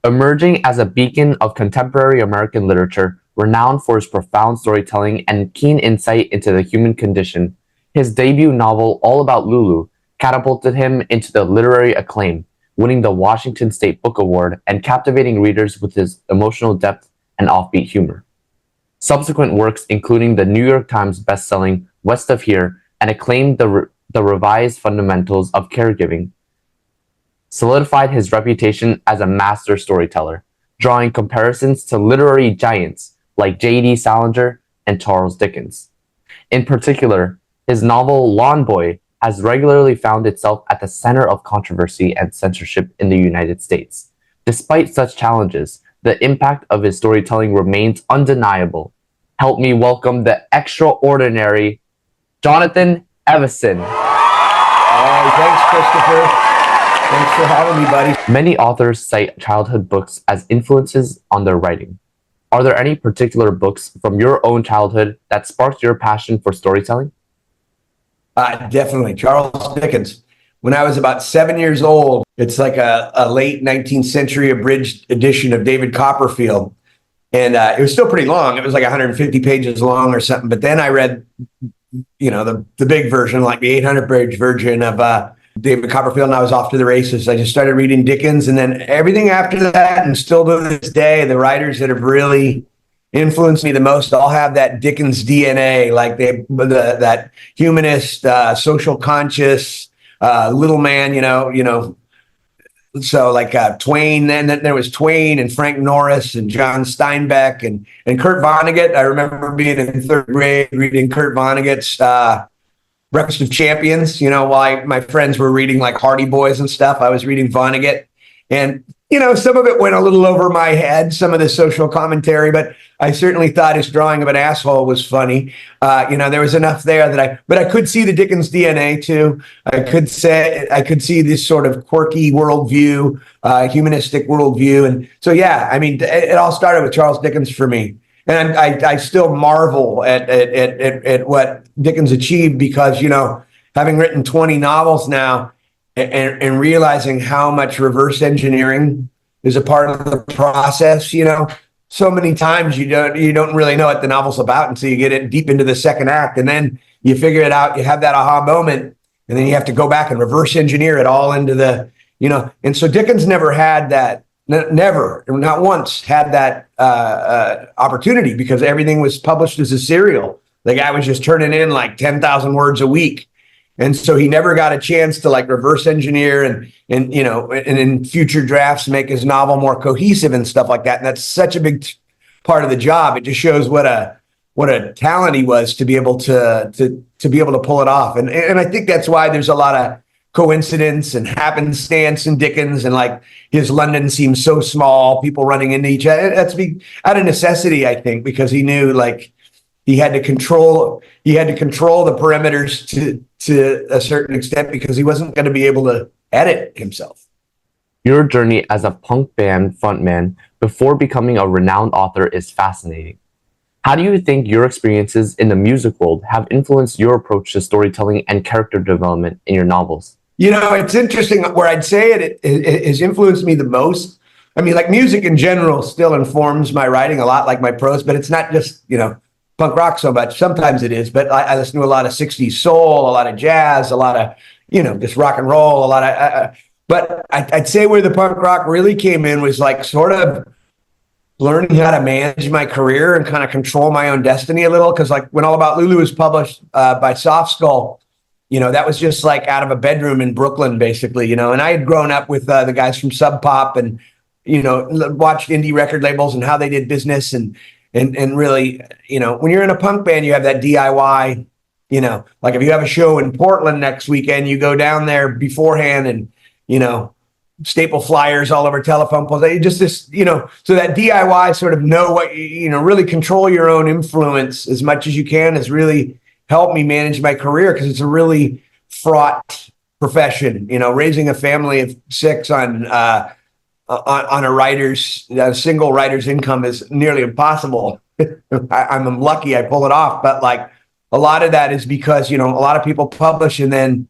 Emerging as a beacon of contemporary American literature, renowned for his profound storytelling and keen insight into the human condition, his debut novel, All About Lulu, catapulted him into the literary acclaim, winning the Washington State Book Award and captivating readers with his emotional depth and offbeat humor. Subsequent works, including the New York Times bestselling West of Here and acclaimed the Revised Fundamentals of Caregiving, solidified his reputation as a master storyteller, drawing comparisons to literary giants like J.D. Salinger and Charles Dickens. In particular, his novel Lawn Boy has regularly found itself at the center of controversy and censorship in the United States. Despite such challenges, the impact of his storytelling remains undeniable. Help me welcome the extraordinary Jonathan Evison. Hey, thanks, Christopher. Thanks for having me, buddy. Many authors cite childhood books as influences on their writing. Are there any particular books from your own childhood that sparked your passion for storytelling? Definitely. Charles Dickens. When I was about 7 years old, it's like a late 19th century abridged edition of David Copperfield. And it was still pretty long. It was like 150 pages long or something. But then I read, the big version, like the 800-page version of David Copperfield, and I was off to the races. I just started reading Dickens, and then everything after that, and still to this day, the writers that have really influenced me the most all have that Dickens DNA, like that humanist, social conscious, little man, So like Twain, then there was Twain and Frank Norris and John Steinbeck and Kurt Vonnegut. I remember being in third grade reading Kurt Vonnegut's Breakfast of Champions, while my friends were reading like Hardy Boys and stuff. I was reading Vonnegut. And, some of it went a little over my head, some of the social commentary, but I certainly thought his drawing of an asshole was funny. There was enough there but I could see the Dickens DNA too. I could see this sort of quirky worldview, humanistic worldview. And so, it all started with Charles Dickens for me. And I still marvel at what Dickens achieved because, having written 20 novels now and realizing how much reverse engineering is a part of the process, so many times you don't really know what the novel's about until you get it deep into the second act. And then you figure it out, you have that aha moment, and then you have to go back and reverse engineer it all into the, and so Dickens never had that. Never, not once, had that opportunity because everything was published as a serial. The guy was just turning in like 10,000 words a week. And so he never got a chance to like reverse engineer and in future drafts make his novel more cohesive and stuff like that. And that's such a big part of the job. It just shows what a talent he was to be able to be able to pull it off. And I think that's why there's a lot of coincidence and happenstance in Dickens, and like his London seems so small, people running into each other. That's out of necessity, I think, because he knew like he had to control the perimeters to a certain extent because he wasn't going to be able to edit himself. Your journey as a punk band frontman before becoming a renowned author is fascinating. How do you think your experiences in the music world have influenced your approach to storytelling and character development in your novels? It's interesting where I'd say it has influenced me the most. I mean, like music in general still informs my writing a lot, like my prose, but it's not just, punk rock so much. Sometimes it is, but I listen to a lot of 60s soul, a lot of jazz, a lot of, just rock and roll, a lot of, but I'd say where the punk rock really came in was like sort of learning how to manage my career and kind of control my own destiny a little. Cause like when All About Lulu was published by Soft Skull, that was just like out of a bedroom in Brooklyn, basically, and I had grown up with the guys from Sub Pop and, watched indie record labels and how they did business. And really, when you're in a punk band, you have that DIY, like if you have a show in Portland next weekend, you go down there beforehand and, staple flyers all over telephone poles. Just this, so that DIY sort of know what, really control your own influence as much as you can has really helped me manage my career because it's a really fraught profession. Raising a family of 6 on a single writer's income is nearly impossible. I'm lucky I pull it off, but like a lot of that is because, a lot of people publish and then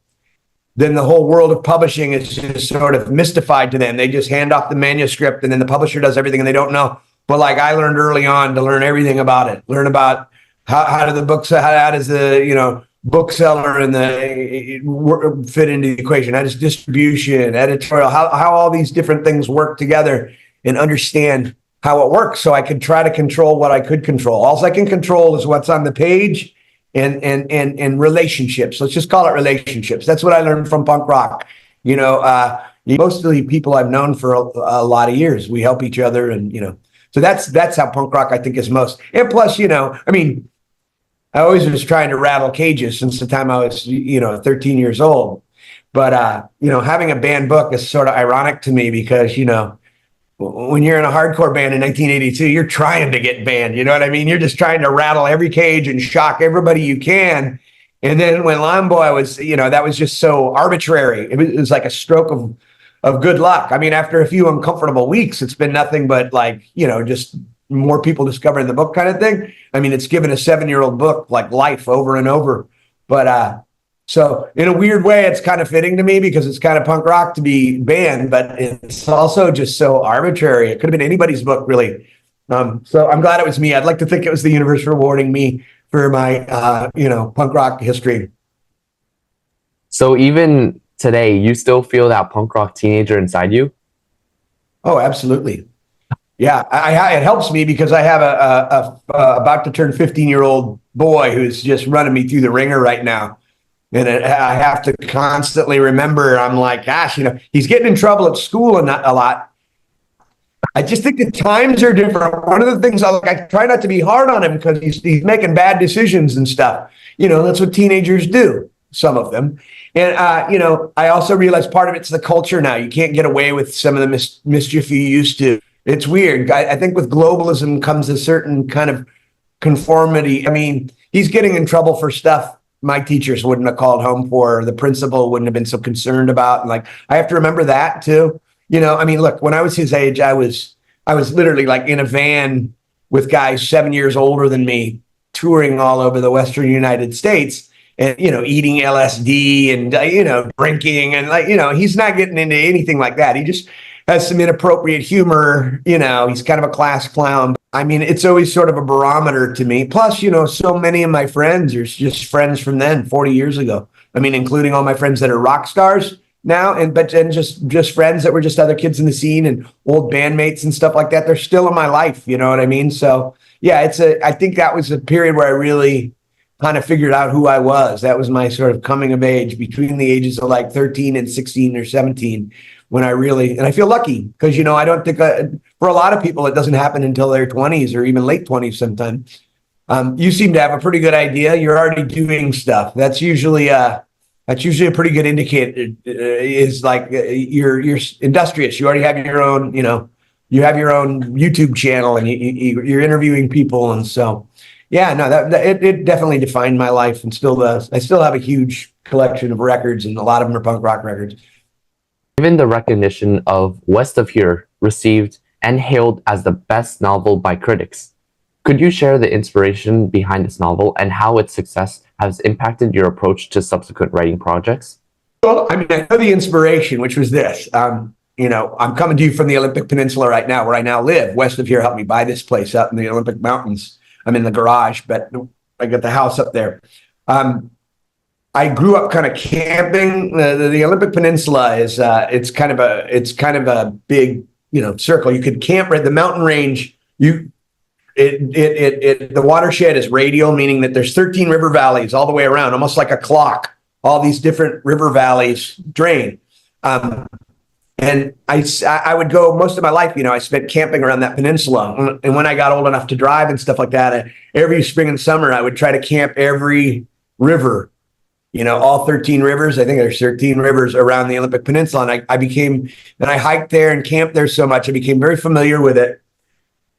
then the whole world of publishing is just sort of mystified to them. They just hand off the manuscript and then the publisher does everything and they don't know. But like I learned early on to learn everything about it, learn about how do the books, how does the, bookseller and the fit into the equation? How does distribution, editorial, how all these different things work together and understand how it works so I could try to control what I could control. All I can control is what's on the page and relationships. Let's just call it relationships. That's what I learned from punk rock. Most of the people I've known for a lot of years, we help each other and, so that's how punk rock I think is most. And plus, I always was trying to rattle cages since the time I was, 13 years old. But, having a banned book is sort of ironic to me because, when you're in a hardcore band in 1982, you're trying to get banned. You know what I mean? You're just trying to rattle every cage and shock everybody you can. And then when Lime Boy was, that was just so arbitrary. It was like a stroke of good luck. I mean, after a few uncomfortable weeks, it's been nothing but just more people discovering the book kind of thing. I mean, it's given a 7-year-old book like life over and over. But so in a weird way, it's kind of fitting to me because it's kind of punk rock to be banned, but it's also just so arbitrary. It could have been anybody's book, really. So I'm glad it was me. I'd like to think it was the universe rewarding me for my, punk rock history. So even today, you still feel that punk rock teenager inside you? Oh, absolutely. Yeah, it helps me because I have a about to turn 15-year-old boy who's just running me through the ringer right now. And I have to constantly remember, I'm like, gosh, he's getting in trouble at school and not a lot. I just think the times are different. One of the things I try not to be hard on him because he's making bad decisions and stuff. That's what teenagers do, some of them. And, I also realize part of it's the culture now. You can't get away with some of the mischief you used to. It's weird. I think with globalism comes a certain kind of conformity. I mean, he's getting in trouble for stuff my teachers wouldn't have called home for, the principal wouldn't have been so concerned about. And I have to remember that too. Look, when I was his age, I was literally like in a van with guys 7 years older than me, touring all over the Western United States and, eating LSD and, drinking and he's not getting into anything like that. He just has some inappropriate humor, he's kind of a class clown. I mean, it's always sort of a barometer to me. Plus, so many of my friends are just friends from then, 40 years ago. I mean, including all my friends that are rock stars now, and just friends that were just other kids in the scene and old bandmates and stuff like that. They're still in my life, you know what I mean? So yeah, I think that was a period where I really kind of figured out who I was. That was my sort of coming of age between the ages of like 13 and 16 or 17. When and I feel lucky because, I don't think for a lot of people, it doesn't happen until their 20s or even late 20s sometimes. You seem to have a pretty good idea. You're already doing stuff. That's usually a pretty good indicator is like you're industrious. You already have your own, you have your own YouTube channel and you're interviewing people. And so, yeah, no, it definitely defined my life and still does. I still have a huge collection of records and a lot of them are punk rock records. Given the recognition of West of Here received and hailed as the best novel by critics, could you share the inspiration behind this novel and how its success has impacted your approach to subsequent writing projects? Well, I know the inspiration, which was this. I'm coming to you from the Olympic Peninsula right now, where I now live. West of Here helped me buy this place up in the Olympic Mountains. I'm in the garage, but I got the house up there. I grew up kind of camping. The Olympic Peninsula is it's kind of a big circle. You could camp right the mountain range. The watershed is radial, meaning that there's 13 river valleys all the way around, almost like a clock. All these different river valleys drain. And I would go most of my life, I spent camping around that peninsula. And when I got old enough to drive and stuff like that, every spring and summer, I would try to camp every river. All 13 rivers. I think there's 13 rivers around the Olympic Peninsula. And I hiked there and camped there so much, I became very familiar with it.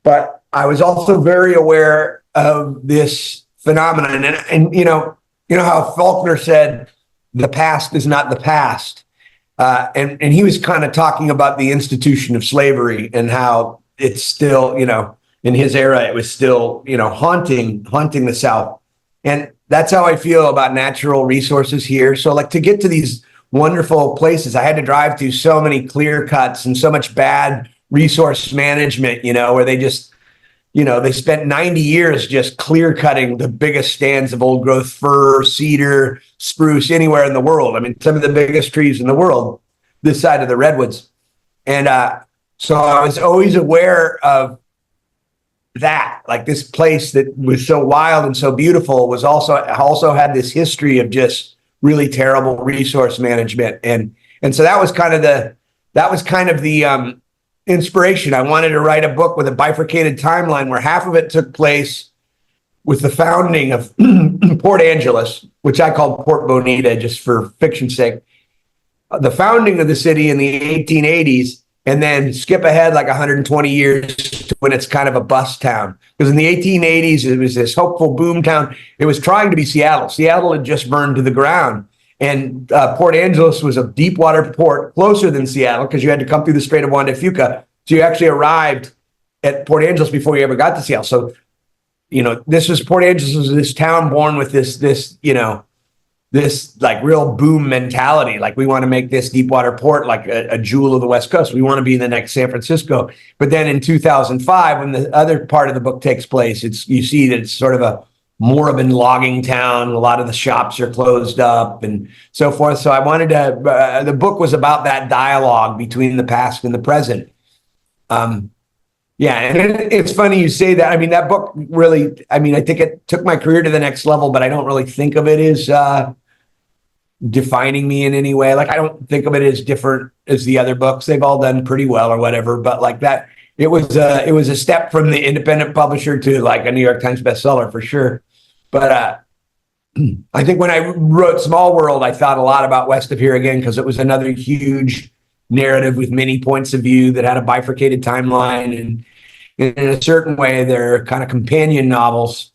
But I was also very aware of this phenomenon. And you know how Faulkner said, the past is not the past. And he was kind of talking about the institution of slavery and how it's still, in his era, it was still, haunting the South. And that's how I feel about natural resources here. So to get to these wonderful places. I had to drive through so many clear cuts and so much bad resource management, where they just, they spent 90 years just clear cutting the biggest stands of old growth fir, cedar, spruce anywhere in the world. I mean, some of the biggest trees in the world this side of the redwoods. And so I was always aware of that, like this place that was so wild and so beautiful was also had this history of just really terrible resource management. And so that was kind of the inspiration. I wanted to write a book with a bifurcated timeline where half of it took place with the founding of Port Angeles, which I called Port Bonita just for fiction's sake, the founding of the city in the 1880s, and then skip ahead like 120 years to when it's kind of a bust town. Because in the 1880s, it was this hopeful boom town. It was trying to be Seattle. Seattle had just burned to the ground. And Port Angeles was a deep water port closer than Seattle because you had to come through the Strait of Juan de Fuca. So you actually arrived at Port Angeles before you ever got to Seattle. So, Port Angeles was this town born with this like real boom mentality. Like, we want to make this deep water port like a jewel of the West Coast. We want to be the next San Francisco. But then in 2005, when the other part of the book takes place, you see that it's sort of a moribund logging town. A lot of the shops are closed up and so forth. So I wanted to, the book was about that dialogue between the past and the present. Yeah, and it's funny you say that. I mean, that book really, I think it took my career to the next level, but I don't really think of it as defining me in any way. Like, I don't think of it as different as the other books. They've all done pretty well or whatever, but like that, it was a step from the independent publisher to like a New York Times bestseller for sure. But I think when I wrote Small World, I thought a lot about West of Here Again, because it was another huge narrative with many points of view that had a bifurcated timeline. And in a certain way, they're kind of companion novels,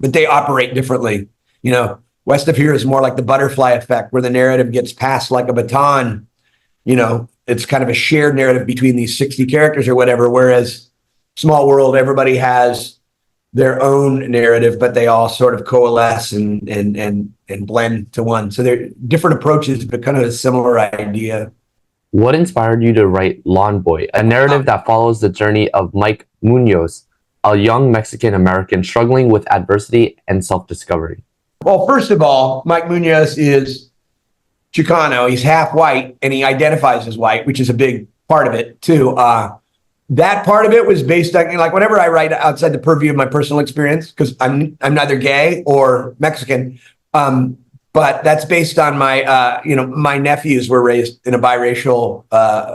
but they operate differently. West of Here is more like the butterfly effect, where the narrative gets passed like a baton. It's kind of a shared narrative between these 60 characters or whatever, whereas Small World, everybody has their own narrative, but they all sort of coalesce and blend to one. So they're different approaches, but kind of a similar idea. What inspired you to write Lawn Boy, a narrative that follows the journey of Mike Munoz, a young Mexican-American struggling with adversity and self-discovery? Well, first of all, Mike Munoz is Chicano. He's half white, and he identifies as white, which is a big part of it, too. That part of it was based on, like, whenever I write outside the purview of my personal experience, because I'm neither gay or Mexican, but that's based on my, my nephews were raised in a biracial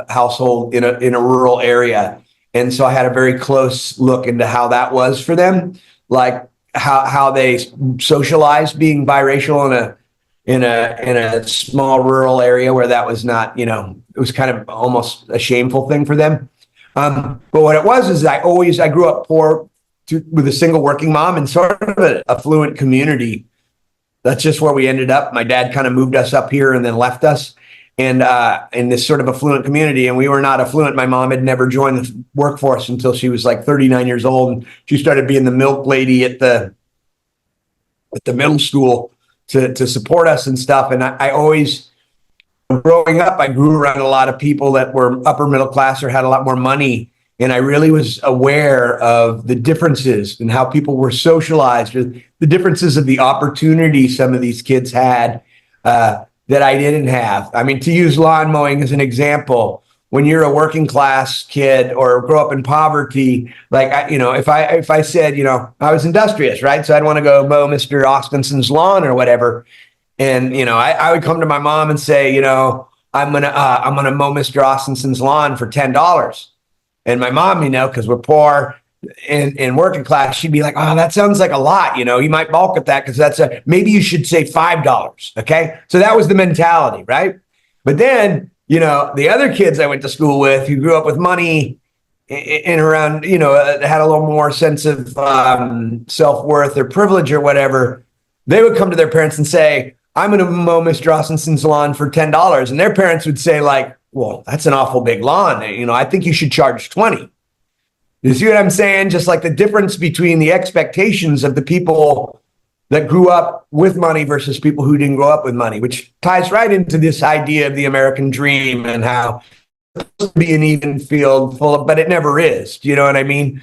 household in a rural area. And so I had a very close look into how that was for them, like how they socialized being biracial in a small rural area where that was not, it was kind of almost a shameful thing for them. But what it was is I grew up poor with a single working mom and sort of an affluent community. That's just where we ended up. My dad kind of moved us up here and then left us, and in this sort of affluent community. And we were not affluent. My mom had never joined the workforce until she was like 39 years old. And she started being the milk lady at the middle school to support us and stuff. And I always, growing up, I grew around a lot of people that were upper middle class or had a lot more money. And I really was aware of the differences in how people were socialized, or the differences of the opportunity some of these kids had that I didn't have. I mean, to use lawn mowing as an example, when you're a working class kid or grow up in poverty, like, if I said, I was industrious, right? So I'd want to go mow Mr. Austenson's lawn or whatever. And, I would come to my mom and say, I'm going to mow Mr. Austenson's lawn for $10. And my mom, because we're poor and working class, she'd be like, oh, that sounds like a lot. You might balk at that because maybe you should say $5. Okay. So that was the mentality. Right. But then, the other kids I went to school with who grew up with money and around, had a little more sense of self-worth or privilege or whatever, they would come to their parents and say, I'm going to mow Mr. Austenson's lawn for $10. And their parents would say, like, well, that's an awful big lawn. I think you should charge 20. You see what I'm saying? Just like the difference between the expectations of the people that grew up with money versus people who didn't grow up with money, which ties right into this idea of the American dream and how it's supposed to be an even field full of, but it never is. Do you know what I mean?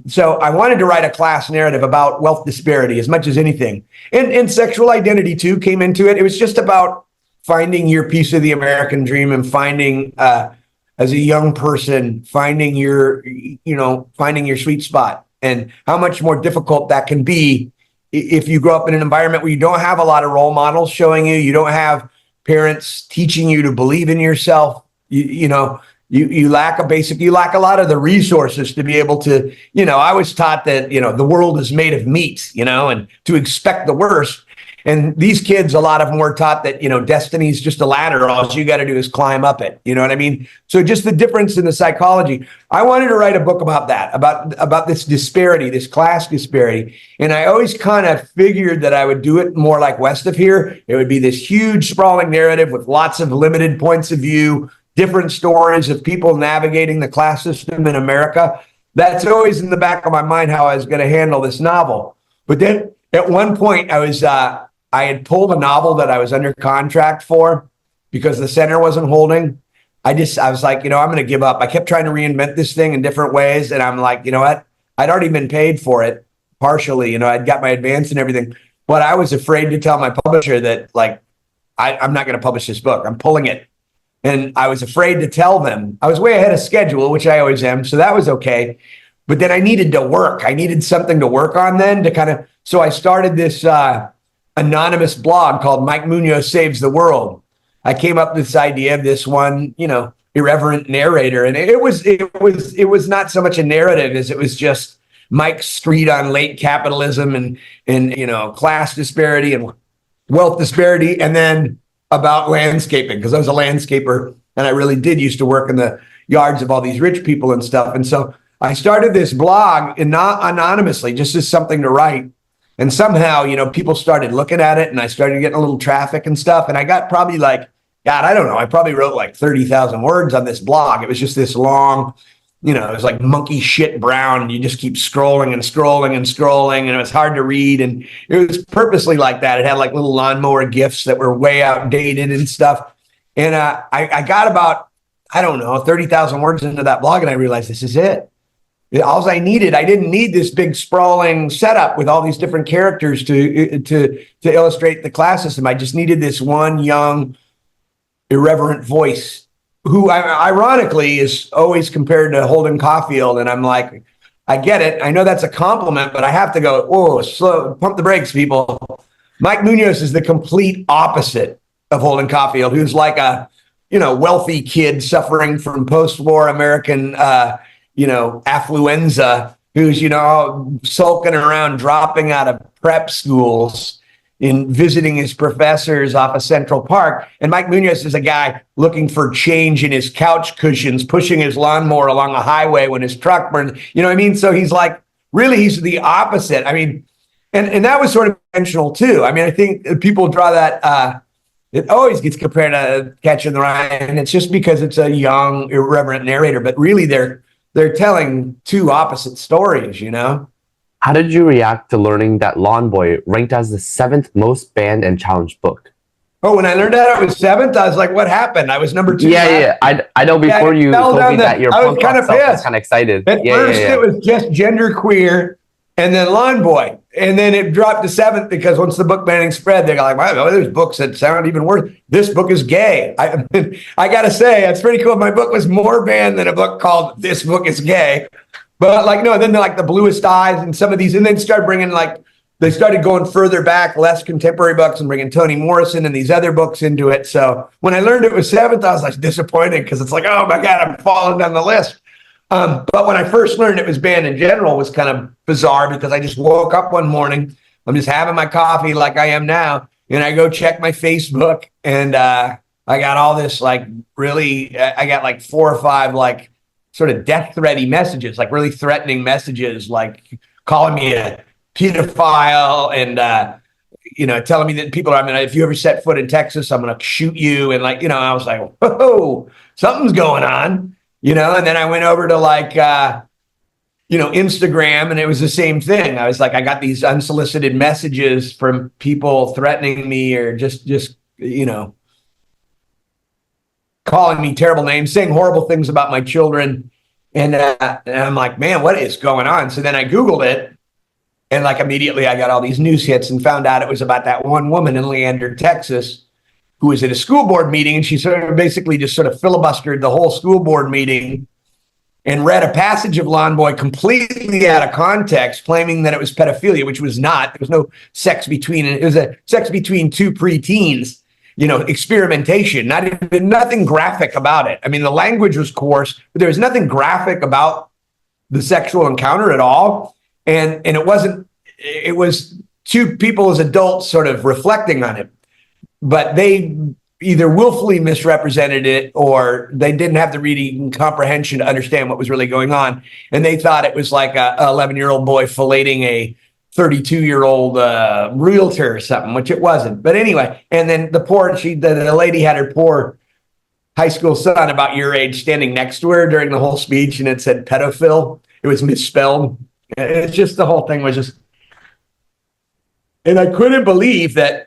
So I wanted to write a class narrative about wealth disparity as much as anything. And sexual identity too came into it. It was just about finding your piece of the American dream and finding, as a young person, finding your sweet spot, and how much more difficult that can be if you grow up in an environment where you don't have a lot of role models showing you, you don't have parents teaching you to believe in yourself. You lack a lot of the resources to be able to, I was taught that, the world is made of meat, and to expect the worst. And these kids, a lot of them were taught that, destiny is just a ladder. All you got to do is climb up it. You know what I mean? So just the difference in the psychology. I wanted to write a book about that, about this disparity, this class disparity. And I always kind of figured that I would do it more like West of Here. It would be this huge sprawling narrative with lots of limited points of view, different stories of people navigating the class system in America. That's always in the back of my mind how I was going to handle this novel. But then at one point I had pulled a novel that I was under contract for because the center wasn't holding. I was like, I'm going to give up. I kept trying to reinvent this thing in different ways. And I'm like, you know what? I'd already been paid for it partially. I'd got my advance and everything, but I was afraid to tell my publisher that I'm not going to publish this book. I'm pulling it. And I was afraid to tell them. I was way ahead of schedule, which I always am. So that was okay. But then I needed to work. I needed something to work on then so I started this anonymous blog called Mike Munoz Saves the World. I came up with this idea of this one, irreverent narrator. And it was not so much a narrative as it was just Mike's street on late capitalism and class disparity and wealth disparity. And then about landscaping, because I was a landscaper and I really did used to work in the yards of all these rich people and stuff. And so I started this blog and not anonymously, just as something to write. And somehow, people started looking at it and I started getting a little traffic and stuff. And I got probably I don't know. I probably wrote 30,000 words on this blog. It was just this long, it was like monkey shit brown. And you just keep scrolling and scrolling and scrolling. And it was hard to read. And it was purposely like that. It had little lawnmower GIFs that were way outdated and stuff. And I got about, 30,000 words into that blog. And I realized this is it. All I needed, I didn't need this big sprawling setup with all these different characters to illustrate the class system. I just needed this one young, irreverent voice who ironically is always compared to Holden Caulfield. And I'm like, I get it. I know that's a compliment, but I have to go, whoa, slow, pump the brakes, people. Mike Munoz is the complete opposite of Holden Caulfield, who's like a, wealthy kid suffering from post-war American affluenza, who's, sulking around, dropping out of prep schools in visiting his professors off of Central Park. And Mike Munoz is a guy looking for change in his couch cushions, pushing his lawnmower along a highway when his truck burns. You know what I mean? So he's he's the opposite. I mean, and that was sort of intentional too. I mean, I think people draw that, it always gets compared to Catcher in the Rye, and it's just because it's a young, irreverent narrator, but really they're telling two opposite stories, How did you react to learning that Lawn Boy ranked as the 7th most banned and challenged book? Oh, when I learned that I was 7th, I was like, what happened? I was number 2. Yeah. I know before you told me that your I was kind of pissed. Kind of excited. At first, it was just gender queer and then Lawn Boy. And then it dropped to 7th because once the book banning spread, they got like, wow, there's books that sound even worse. This book is gay. I got to say, it's pretty cool. My book was more banned than a book called This Book is Gay. But then the Bluest Eyes and some of these, and then started bringing they started going further back, less contemporary books and bringing Toni Morrison and these other books into it. So when I learned it was 7th, I was disappointed because it's oh my God, I'm falling down the list. But when I first learned it was banned in general, it was kind of bizarre because I just woke up one morning, I'm just having my coffee like I am now, and I go check my Facebook and I got all this I got 4 or 5 sort of death threaty messages, really threatening messages, calling me a pedophile and telling me that people are, if you ever set foot in Texas, I'm going to shoot you. And I was like, whoa, something's going on, and then I went over to Instagram, and it was the same thing. I was like, I got these unsolicited messages from people threatening me or just calling me terrible names, saying horrible things about my children. And I'm like, man, what is going on? So then I Googled it, and like immediately I got all these news hits and found out it was about that one woman in Leander, Texas, who was at a school board meeting, and she basically just sort of filibustered the whole school board meeting and read a passage of Lawn Boy completely out of context, claiming that it was pedophilia, which was not. There was no sex between it. It was a sex between two preteens, experimentation, nothing graphic about it. I mean, the language was coarse, but there was nothing graphic about the sexual encounter at all. And it was two people as adults sort of reflecting on it, but they either willfully misrepresented it or they didn't have the reading comprehension to understand what was really going on. And they thought it was like a 11-year-old boy filleting a 32-year-old realtor or something, which it wasn't. But anyway, and then the lady had her poor high school son about your age standing next to her during the whole speech, and it said pedophile. It was misspelled. It's just, the whole thing was just, and I couldn't believe that,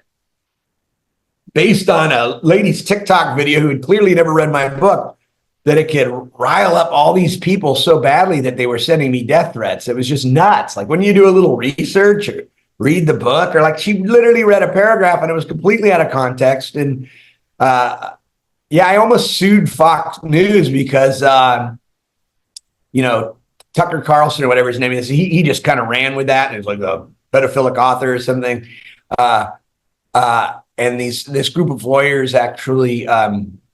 based on a lady's TikTok video who had clearly never read my book, that it could rile up all these people so badly that they were sending me death threats. It was just nuts. Like when you do a little research or read the book, or like she literally read a paragraph and it was completely out of context. And I almost sued Fox News because, Tucker Carlson or whatever his name is, he just kind of ran with that. And it was like a pedophilic author or something. And this group of lawyers actually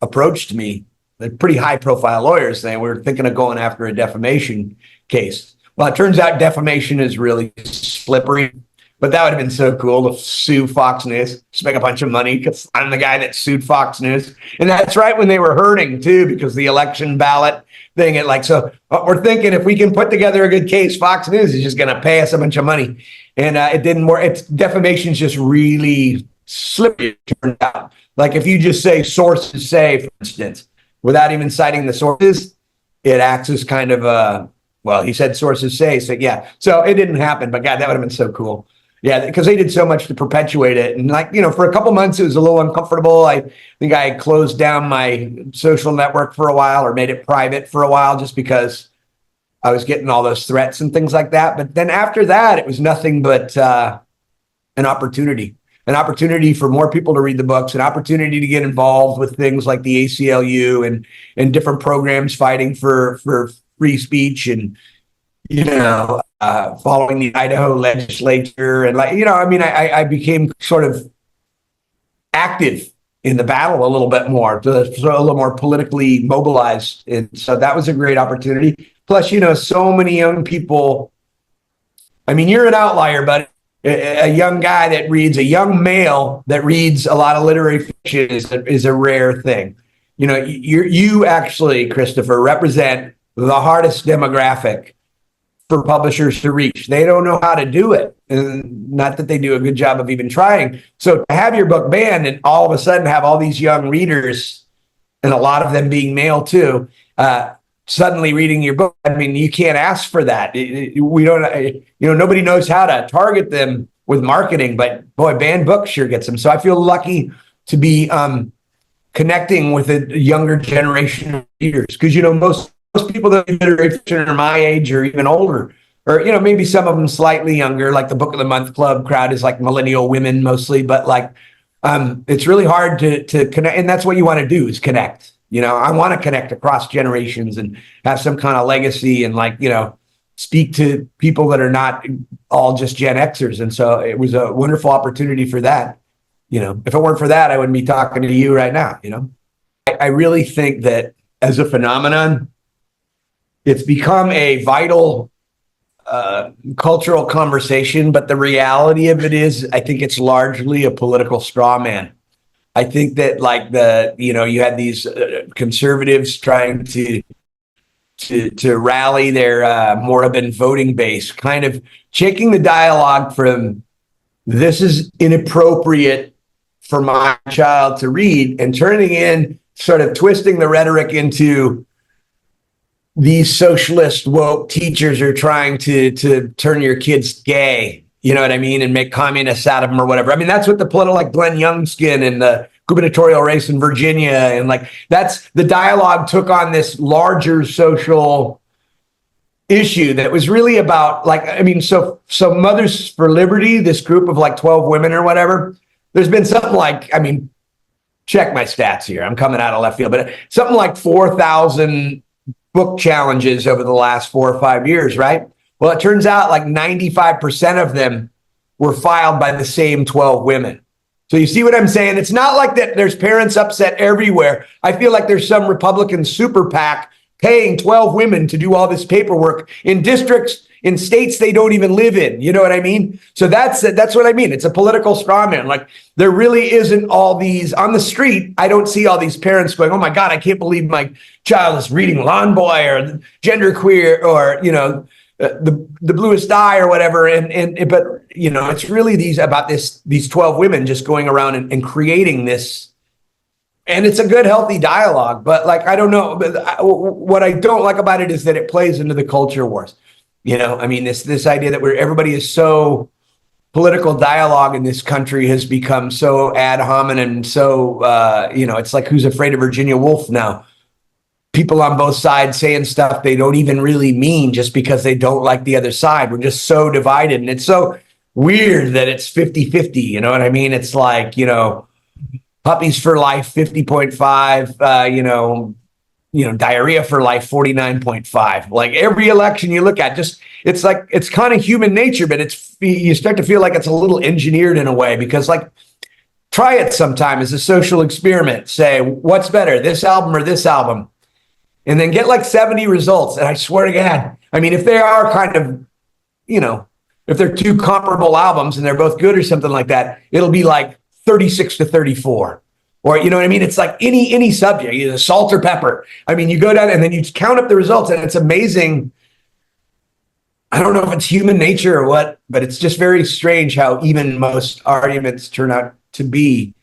approached me. They're pretty high-profile lawyers. They were thinking of going after a defamation case. Well, it turns out defamation is really slippery, but that would have been so cool to sue Fox News, just make a bunch of money because I'm the guy that sued Fox News. And that's right when they were hurting, too, because the election ballot thing. So we're thinking if we can put together a good case, Fox News is just going to pay us a bunch of money. And it didn't work. Defamation is just really slippery, it turned out. Like if you just say sources say, for instance, without even citing the sources, it acts as kind of he said sources say, so yeah. So it didn't happen, but God, that would have been so cool. Yeah, because they did so much to perpetuate it. And for a couple months, it was a little uncomfortable. I think I closed down my social network for a while or made it private for a while just because I was getting all those threats and things like that. But then after that, it was nothing but an opportunity for more people to read the books, an opportunity to get involved with things like the ACLU and different programs fighting for free speech and, following the Idaho legislature. And I became sort of active in the battle a little bit more, a little more politically mobilized. And so that was a great opportunity. Plus, so many young people. I mean, you're an outlier, but a young guy that reads, a young male that reads a lot of literary fiction is a rare thing. You actually, Christopher, represent the hardest demographic for publishers to reach. They don't know how to do it. And not that they do a good job of even trying. So to have your book banned and all of a sudden have all these young readers, and a lot of them being male too, suddenly reading your book, I mean, you can't ask for that. We don't, nobody knows how to target them with marketing, but boy, banned books sure gets them. So I feel lucky to be connecting with a younger generation of readers, because most people that read literary fiction are my age or even older, or maybe some of them slightly younger. Like the Book of the Month Club crowd is like millennial women mostly, but it's really hard to connect, and that's what you want to do is connect. I want to connect across generations and have some kind of legacy and speak to people that are not all just Gen Xers. And so it was a wonderful opportunity for that. If it weren't for that, I wouldn't be talking to you right now. I really think that as a phenomenon, it's become a vital cultural conversation, but the reality of it is, I think it's largely a political straw man. I think that you had these conservatives trying to rally their moribund voting base, kind of taking the dialogue from this is inappropriate for my child to read and turning in, sort of twisting the rhetoric into these socialist woke teachers are trying to turn your kids gay, you know what I mean, and make communists out of them or whatever. I mean, that's what the political, like Glenn Youngkin and the gubernatorial race in Virginia, and like that's the dialogue took on this larger social issue that was really about, like, I mean, so Mothers for Liberty, this group of like 12 women or whatever, there's been something like, I mean, check my stats here, I'm coming out of left field, but something like 4,000 book challenges over the last 4 or 5 years, right? Well, it turns out like 95% of them were filed by the same 12 women. So you see what I'm saying? It's not like that there's parents upset everywhere. I feel like there's some Republican super PAC paying 12 women to do all this paperwork in districts, in states they don't even live in. You know what I mean? So that's what I mean. It's a political straw man. Like, there really isn't all these on the street. I don't see all these parents going, oh my God, I can't believe my child is reading Lawn Boy or Genderqueer or, you know, the Bluest Eye or whatever. But, you know, it's really these 12 women just going around and creating this. And it's a good, healthy dialogue. But like, I don't know. But what I don't like about it is that it plays into the culture wars. You know, I mean, this idea that everybody is so, political dialogue in this country has become so ad hominem, so, you know, it's like Who's Afraid of Virginia Woolf now. People on both sides saying stuff they don't even really mean just because they don't like the other side. We're just so divided. And it's so weird that it's 50-50. You know what I mean? It's like, you know, puppies for life, 50.5, you know, diarrhea for life, 49.5. Like every election you look at, just, it's like, it's kind of human nature, but you start to feel like it's a little engineered in a way, because like, try it sometime as a social experiment. Say, what's better, this album or this album? And then get like 70 results. And I swear to God, I mean, if they are kind of, you know, if they're two comparable albums and they're both good or something like that, it'll be like 36-34. Or, you know what I mean? It's like any subject, either salt or pepper. I mean, you go down and then you count up the results, and it's amazing. I don't know if it's human nature or what, but it's just very strange how even most arguments turn out to be.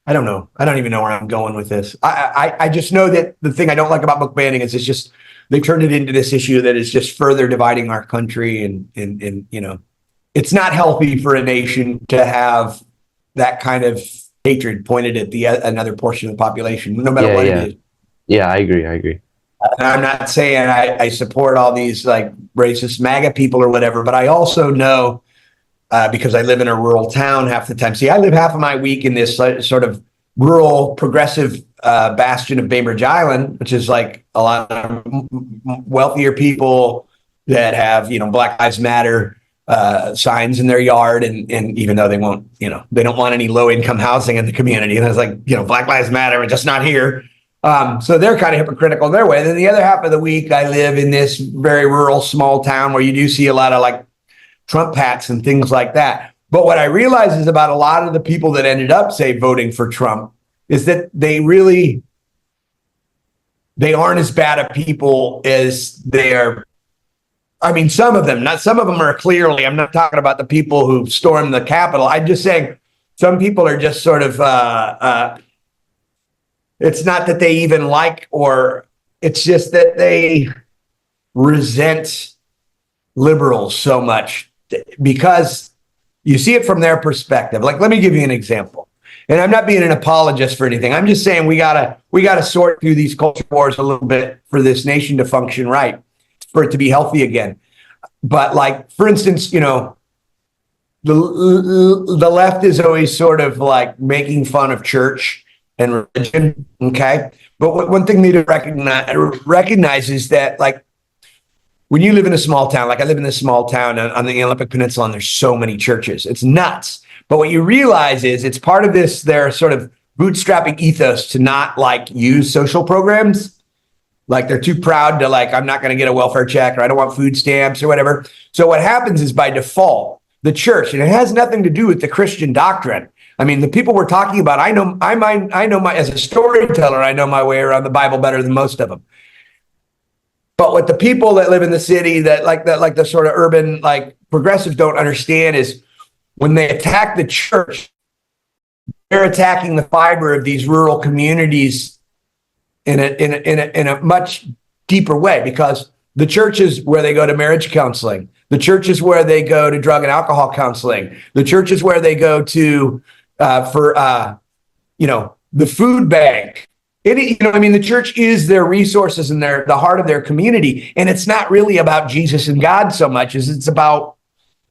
I don't know. I don't even know where I'm going with this. I just know that the thing I don't like about book banning is it's just, they turned it into this issue that is just further dividing our country. And you know, it's not healthy for a nation to have that kind of hatred pointed at another portion of the population, no matter what it is. Yeah, I agree. And I'm not saying I support all these like racist MAGA people or whatever, but I also know, because I live in a rural town half the time. See, I live half of my week in this sort of rural progressive bastion of Bainbridge Island, which is like a lot of wealthier people that have, you know, Black Lives Matter signs in their yard, and even though they won't, you know, they don't want any low income housing in the community, and it's like, you know, Black Lives Matter, we're just not here. So they're kind of hypocritical in their way. And then the other half of the week, I live in this very rural small town where you do see a lot of like Trump hats and things like that. But what I realize is about a lot of the people that ended up, say, voting for Trump, is that they aren't as bad a people as they are. I mean, some of them are clearly, I'm not talking about the people who stormed the Capitol. I'm just saying some people are just sort of, it's not that they even like, or it's just that they resent liberals so much because you see it from their perspective. Like, let me give you an example. And I'm not being an apologist for anything. I'm just saying we gotta sort through these culture wars a little bit for this nation to function right, for it to be healthy again. But like, for instance, you know, the left is always sort of like making fun of church and religion. Okay. But one thing they need to recognize is that, like, when you live in a small town, like I live in this small town on the Olympic Peninsula, and there's so many churches, it's nuts. But what you realize is it's part of their sort of bootstrapping ethos to not like use social programs. Like they're too proud to, like, I'm not going to get a welfare check, or I don't want food stamps or whatever. So what happens is, by default, the church, and it has nothing to do with the Christian doctrine. I mean, the people we're talking about, I know as a storyteller, I know my way around the Bible better than most of them. But what the people that live in the city, that like the sort of urban, like progressives don't understand, is when they attack the church, they're attacking the fiber of these rural communities in a much deeper way, because the church is where they go to marriage counseling. The church is where they go to drug and alcohol counseling. The church is where they go to for the food bank. The church is their resources and the heart of their community. And it's not really about Jesus and God so much as it's about,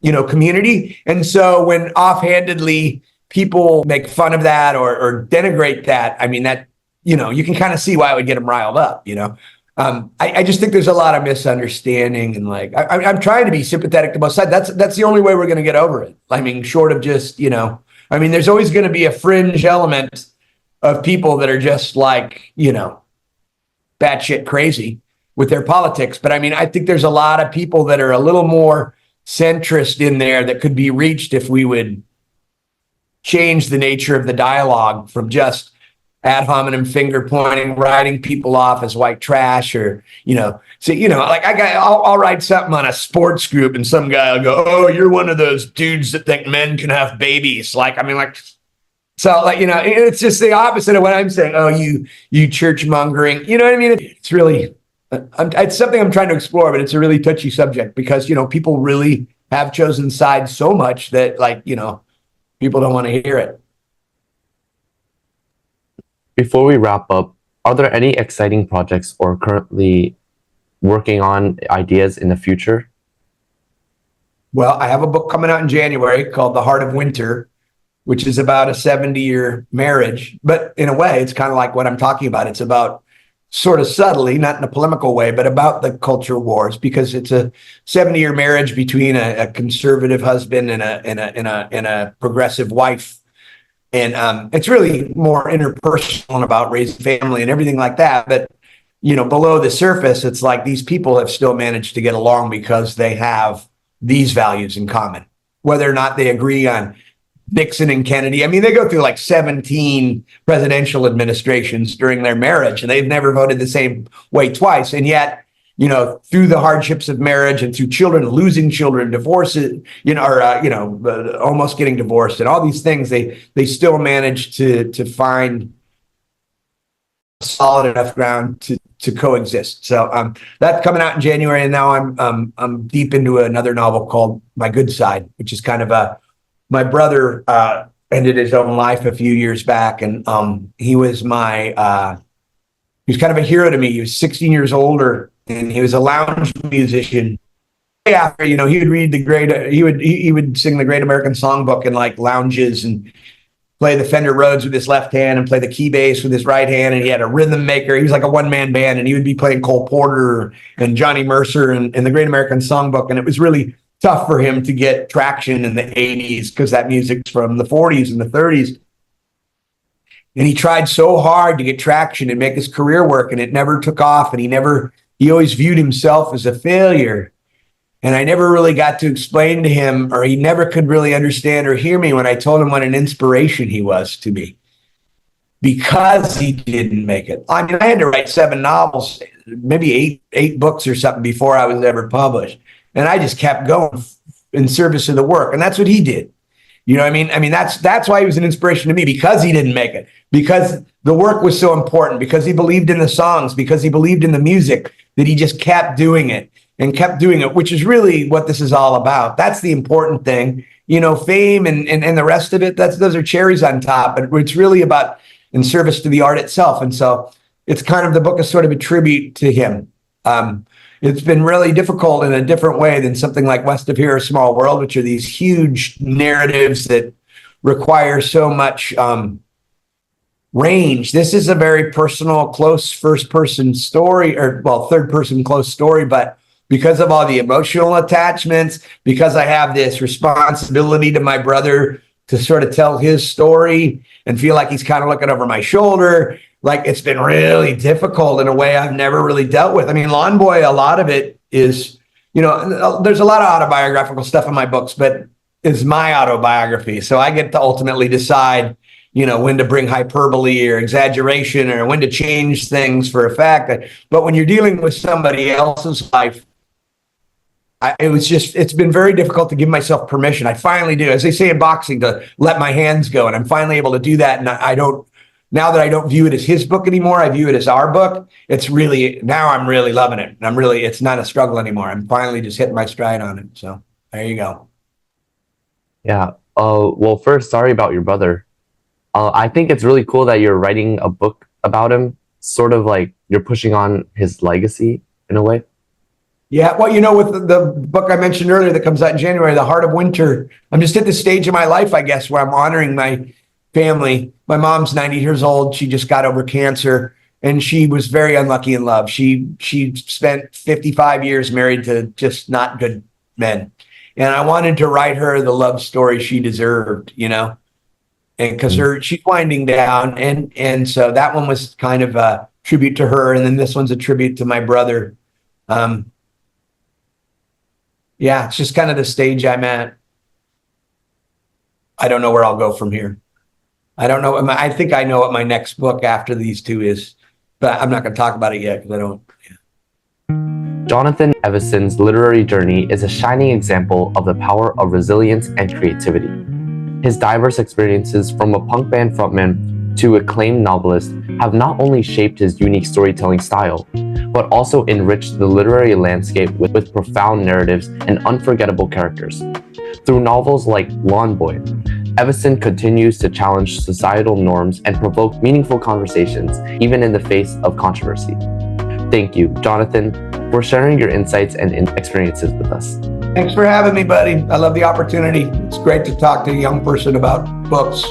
community. And so when offhandedly people make fun of that or denigrate that, you can kind of see why it would get them riled up, I just think there's a lot of misunderstanding, and I'm trying to be sympathetic to both sides. That's the only way we're going to get over it. Short of just, there's always going to be a fringe element of people that are just batshit crazy with their politics. But I think there's a lot of people that are a little more centrist in there that could be reached if we would change the nature of the dialogue from just ad hominem finger pointing, writing people off as white trash, or, I'll write something on a sports group and some guy will go, "Oh, you're one of those dudes that think men can have babies." It's just the opposite of what I'm saying. "Oh, you church mongering." You know what I mean? It's really, it's something I'm trying to explore, but it's a really touchy subject because, people really have chosen sides so much that people don't want to hear it. Before we wrap up, are there any exciting projects or currently working on ideas in the future? Well, I have a book coming out in January called The Heart of Winter, which is about a 70-year marriage. But in a way, it's kind of like what I'm talking about. It's about, sort of subtly, not in a polemical way, but about the culture wars, because it's a 70-year marriage between a conservative husband and a progressive wife. And it's really more interpersonal and about raising family and everything like that. But, below the surface, it's like these people have still managed to get along because they have these values in common, whether or not they agree on Nixon and Kennedy. They go through 17 presidential administrations during their marriage, and they've never voted the same way twice. And yet, through the hardships of marriage and through losing children, divorces, almost getting divorced and all these things, they still manage to find solid enough ground to coexist. So that's coming out in January. And now I'm deep into another novel called My Good Side, which is kind of my brother ended his own life a few years back. And he was he was kind of a hero to me. He was 16 years older, and he was a lounge musician. After, he would read he would sing the Great American Songbook in lounges and play the Fender Rhodes with his left hand and play the key bass with his right hand. And he had a rhythm maker. He was like a one-man band, and he would be playing Cole Porter and Johnny Mercer and the Great American Songbook. And it was really tough for him to get traction in the 80s because that music's from the 40s and the 30s. And he tried so hard to get traction and make his career work, and it never took off. And he always viewed himself as a failure. And I never really got to explain to him, or he never could really understand or hear me when I told him what an inspiration he was to me, because he didn't make it. I had to write 7 novels, maybe eight books or something before I was ever published. And I just kept going in service of the work. And that's what he did. You know what I mean? That's why he was an inspiration to me, because he didn't make it, because the work was so important, because he believed in the songs, because he believed in the music, that he just kept doing it and kept doing it, which is really what this is all about. That's the important thing. Fame and the rest of it, those are cherries on top, but it's really about in service to the art itself. And so it's kind of, the book is sort of a tribute to him. It's been really difficult in a different way than something like West of Here, A Small World, which are these huge narratives that require so much range. This is a very personal, close first-person story, third-person close story, but because of all the emotional attachments, because I have this responsibility to my brother to sort of tell his story and feel like he's kind of looking over my shoulder, it's been really difficult in a way I've never really dealt with. Lawn Boy, a lot of it is, there's a lot of autobiographical stuff in my books, but it's my autobiography. So I get to ultimately decide, when to bring hyperbole or exaggeration or when to change things for effect. But when you're dealing with somebody else's life, it's been very difficult to give myself permission. I finally do, as they say in boxing, to let my hands go. And I'm finally able to do that. And I don't now that I don't view it as his book anymore, I view it as our book. It's really, now I'm really loving it. And it's not a struggle anymore. I'm finally just hitting my stride on it. So there you go. Yeah. Well, first, sorry about your brother. I think it's really cool that you're writing a book about him, sort of like you're pushing on his legacy in a way. Yeah, well, with the book I mentioned earlier that comes out in January, The Heart of Winter, I'm just at the stage of my life, I guess, where I'm honoring my family. My mom's 90 years old. She just got over cancer, and she was very unlucky in love. She spent 55 years married to just not good men. And I wanted to write her the love story she deserved, and because she's winding down. And so that one was kind of a tribute to her. And then this one's a tribute to my brother. Yeah, it's just kind of the stage I'm at. I don't know where I'll go from here. I don't know. I think I know what my next book after these two is, but I'm not going to talk about it yet because I don't. Yeah. Jonathan Evison's literary journey is a shining example of the power of resilience and creativity. His diverse experiences from a punk band frontman to acclaimed novelist have not only shaped his unique storytelling style, but also enriched the literary landscape with profound narratives and unforgettable characters. Through novels like Lawn Boy, Evison continues to challenge societal norms and provoke meaningful conversations, even in the face of controversy. Thank you, Jonathan, for sharing your insights and experiences with us. Thanks for having me, buddy. I love the opportunity. It's great to talk to a young person about books.